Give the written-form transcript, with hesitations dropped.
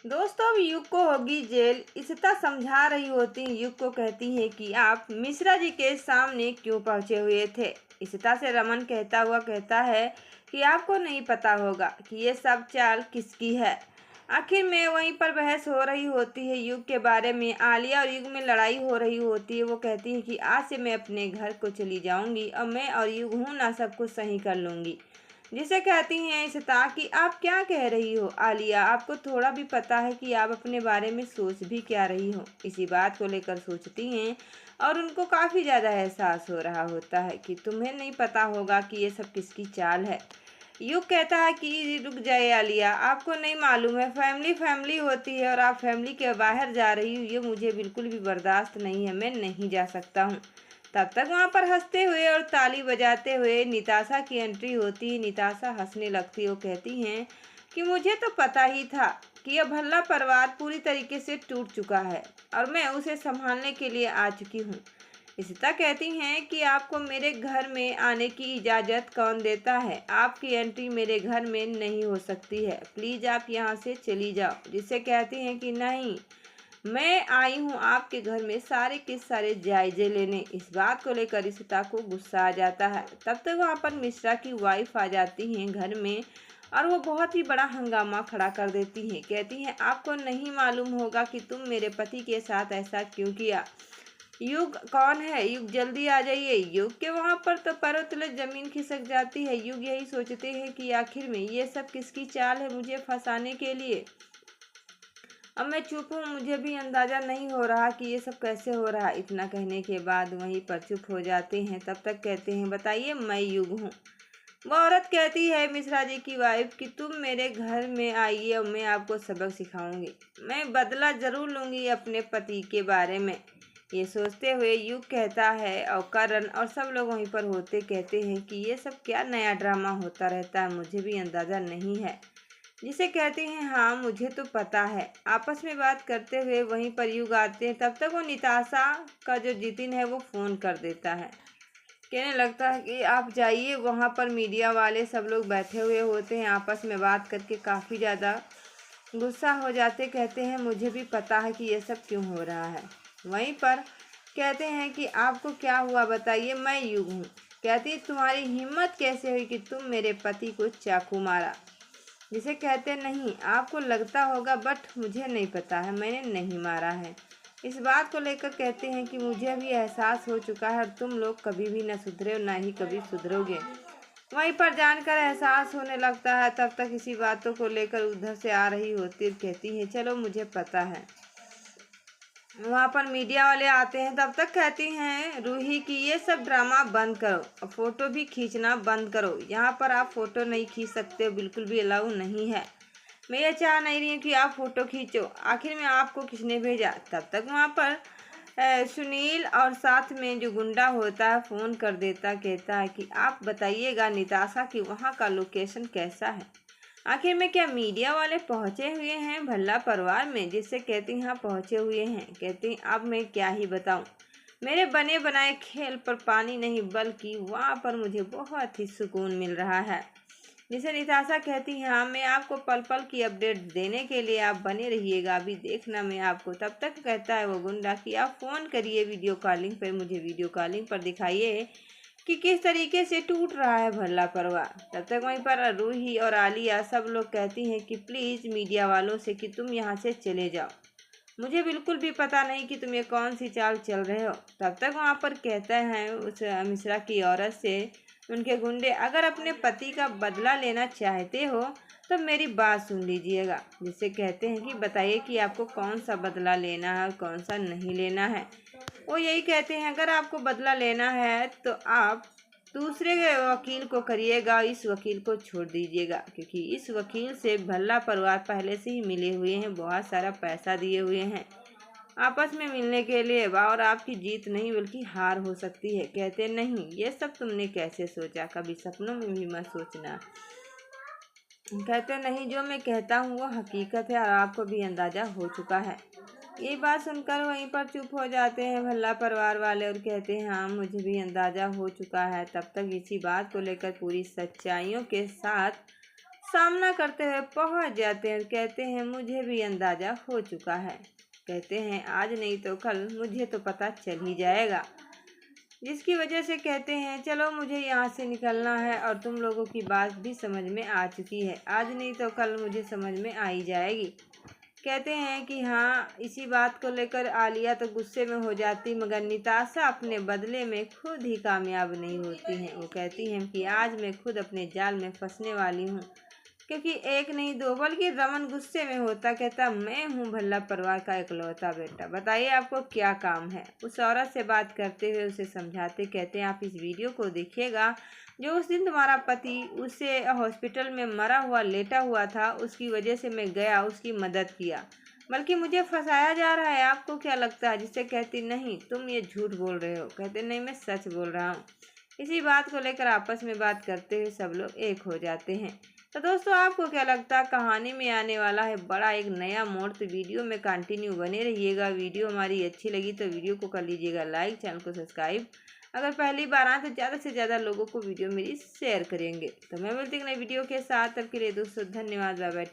दोस्तों, अब युग को होगी जेल। इशिता समझा रही होती युग को, कहती है कि आप मिश्रा जी के सामने क्यों पहुंचे हुए थे। इशिता से रमन कहता हुआ कहता है कि आपको नहीं पता होगा कि ये सब चाल किसकी है। आखिर में वहीं पर बहस हो रही होती है युग के बारे में। आलिया और युग में लड़ाई हो रही होती है। वो कहती है कि आज से मैं अपने घर को चली जाऊंगी और मैं और युग हूँ ना, सब कुछ सही कर लूंगी। जिसे कहती हैं इशिता कि आप क्या कह रही हो आलिया, आपको थोड़ा भी पता है कि आप अपने बारे में सोच भी क्या रही हो। इसी बात को लेकर सोचती हैं और उनको काफ़ी ज़्यादा एहसास हो रहा होता है कि तुम्हें नहीं पता होगा कि ये सब किसकी चाल है। युग कहता है कि रुक जाए आलिया, आपको नहीं मालूम है, फैमिली फैमिली होती है और आप फैमिली के बाहर जा रही हो, ये मुझे बिल्कुल भी बर्दाश्त नहीं है, मैं नहीं जा सकता हूँ। तब तक वहाँ पर हंसते हुए और ताली बजाते हुए निताशा की एंट्री होती है। निताशा हंसने लगती है। वो कहती हैं कि मुझे तो पता ही था कि यह भल्ला परिवार पूरी तरीके से टूट चुका है और मैं उसे संभालने के लिए आ चुकी हूँ। इशिता कहती हैं कि आपको मेरे घर में आने की इजाज़त कौन देता है, आपकी एंट्री मेरे घर में नहीं हो सकती है, प्लीज़ आप यहाँ से चली जाओ। जिसे कहती हैं कि नहीं, मैं आई हूँ आपके घर में सारे के सारे जायजे लेने। इस बात को लेकर इशिता को गुस्सा आ जाता है। तब तक वहाँ पर मिश्रा की वाइफ आ जाती हैं घर में और वो बहुत ही बड़ा हंगामा खड़ा कर देती हैं। कहती हैं आपको नहीं मालूम होगा कि तुम मेरे पति के साथ ऐसा क्यों किया। युग कौन है, युग जल्दी आ जाइए। युग के वहाँ पर तो पैरों तले जमीन खिसक जाती है। युग यही सोचते हैं कि आखिर में ये सब किसकी चाल है मुझे फंसाने के लिए। अब मैं चुप हूँ, मुझे भी अंदाज़ा नहीं हो रहा कि ये सब कैसे हो रहा है। इतना कहने के बाद वहीं पर चुप हो जाते हैं। तब तक कहते हैं बताइए, मैं युग हूँ। वो औरत कहती है मिश्रा जी की वाइफ कि तुम मेरे घर में आइए और मैं आपको सबक सिखाऊंगी, मैं बदला ज़रूर लूँगी अपने पति के बारे में। ये सोचते हुए युग कहता है और करण और सब लोग वहीं पर होते कहते हैं कि ये सब क्या नया ड्रामा होता रहता है, मुझे भी अंदाज़ा नहीं है। जिसे कहते हैं हाँ मुझे तो पता है। आपस में बात करते हुए वहीं पर युग आते हैं। तब तक वो निताशा का जो जितिन है वो फ़ोन कर देता है, कहने लगता है कि आप जाइए। वहाँ पर मीडिया वाले सब लोग बैठे हुए होते हैं, आपस में बात करके काफ़ी ज़्यादा गुस्सा हो जाते। कहते हैं मुझे भी पता है कि ये सब क्यों हो रहा है। वहीं पर कहते हैं कि आपको क्या हुआ बताइए, मैं युग हूँ। कहती तुम्हारी हिम्मत कैसे हुई कि तुम मेरे पति को चाकू मारा। जिसे कहते नहीं, आपको लगता होगा बट मुझे नहीं पता है, मैंने नहीं मारा है। इस बात को लेकर कहते हैं कि मुझे भी एहसास हो चुका है और तुम लोग कभी भी न सुधरे और ना ही कभी सुधरोगे। वहीं पर जानकर एहसास होने लगता है। तब तक इसी बातों को लेकर उधर से आ रही होती है, कहती है चलो मुझे पता है। वहाँ पर मीडिया वाले आते हैं। तब तक कहती हैं रूही कि ये सब ड्रामा बंद करो और फोटो भी खींचना बंद करो। यहाँ पर आप फोटो नहीं खींच सकते हो, बिल्कुल भी अलाउ नहीं है। मैं ये चाह नहीं रही हूँ कि आप फोटो खींचो, आखिर में आपको किसने भेजा। तब तक वहाँ पर सुनील और साथ में जो गुंडा होता है फ़ोन कर देता, कहता है कि आप बताइएगा निताशा कि वहाँ का लोकेशन कैसा है। आखिर में क्या मीडिया वाले पहुंचे हुए हैं भल्ला परिवार में। जिससे कहती हाँ पहुंचे हुए हैं। कहती अब मैं क्या ही बताऊं, मेरे बने बनाए खेल पर पानी नहीं, बल्कि वहाँ पर मुझे बहुत ही सुकून मिल रहा है। जिसे निताशा कहती हाँ मैं आपको पल पल की अपडेट देने के लिए आप बने रहिएगा, अभी देखना मैं आपको। तब तक कहता है वो गुंडा कि आप फ़ोन करिए वीडियो कॉलिंग पर, मुझे वीडियो कॉलिंग पर दिखाइए कि किस तरीके से टूट रहा है भल्ला परिवार। तब तक वहीं पर रूही और आलिया सब लोग कहती हैं कि प्लीज़ मीडिया वालों से कि तुम यहाँ से चले जाओ, मुझे बिल्कुल भी पता नहीं कि तुम ये कौन सी चाल चल रहे हो। तब तक वहाँ पर कहते हैं उस मिश्रा की औरत से उनके गुंडे, अगर अपने पति का बदला लेना चाहते हो तो मेरी बात सुन लीजिएगा। जिससे कहते हैं कि बताइए कि आपको कौन सा बदला लेना है और कौन सा नहीं लेना है। वो यही कहते हैं अगर आपको बदला लेना है तो आप दूसरे वकील को करिएगा, इस वकील को छोड़ दीजिएगा, क्योंकि इस वकील से भल्ला परिवार पहले से ही मिले हुए हैं, बहुत सारा पैसा दिए हुए हैं आपस में मिलने के लिए। और आपकी जीत नहीं बल्कि हार हो सकती है। कहते नहीं, ये सब तुमने कैसे सोचा, कभी सपनों में भी मत सोचना। कहते नहीं, जो मैं कहता हूँ वो हकीकत है और आपको भी अंदाज़ा हो चुका है। ये बात सुनकर वहीं पर चुप हो जाते हैं भल्ला परिवार वाले और कहते हैं हाँ मुझे भी अंदाज़ा हो चुका है। तब तक इसी बात को लेकर पूरी सच्चाइयों के साथ सामना करते हुए पहुंच जाते हैं और कहते हैं मुझे भी अंदाजा हो चुका है। कहते हैं आज नहीं तो कल मुझे तो पता चल ही जाएगा, जिसकी वजह से कहते हैं चलो मुझे यहाँ से निकलना है और तुम लोगों की बात भी समझ में आ चुकी है, आज नहीं तो कल मुझे समझ में आ ही जाएगी। कहते हैं कि हाँ, इसी बात को लेकर आलिया तो गुस्से में हो जाती, मगर निताशा अपने बदले में खुद ही कामयाब नहीं होती हैं। वो कहती हैं कि आज मैं खुद अपने जाल में फंसने वाली हूँ, क्योंकि एक नहीं दो बल्कि रमन गुस्से में होता, कहता मैं हूँ भल्ला परिवार का इकलौता बेटा, बताइए आपको क्या काम है। उस औरत से बात करते हुए उसे समझाते, कहते हैं आप इस वीडियो को देखिएगा, जो उस दिन तुम्हारा पति उसे हॉस्पिटल में मरा हुआ लेटा हुआ था, उसकी वजह से मैं गया, उसकी मदद किया, बल्कि मुझे फंसाया जा रहा है, आपको क्या लगता है। जिससे कहती नहीं तुम ये झूठ बोल रहे हो। कहते नहीं मैं सच बोल रहा हूँ। इसी बात को लेकर आपस में बात करते हुए सब लोग एक हो जाते हैं। तो दोस्तों आपको क्या लगता है, कहानी में आने वाला है बड़ा एक नया मोड़। तो वीडियो में कंटिन्यू बने रहिएगा। वीडियो हमारी अच्छी लगी तो वीडियो को कर लीजिएगा लाइक, चैनल को सब्सक्राइब। अगर पहली बार आए तो ज़्यादा से ज़्यादा लोगों को वीडियो मेरी शेयर करेंगे। तो मैं मिलती हूँ नई वीडियो के साथ, तब के लिए दोस्तों धन्यवाद, बाय बाय।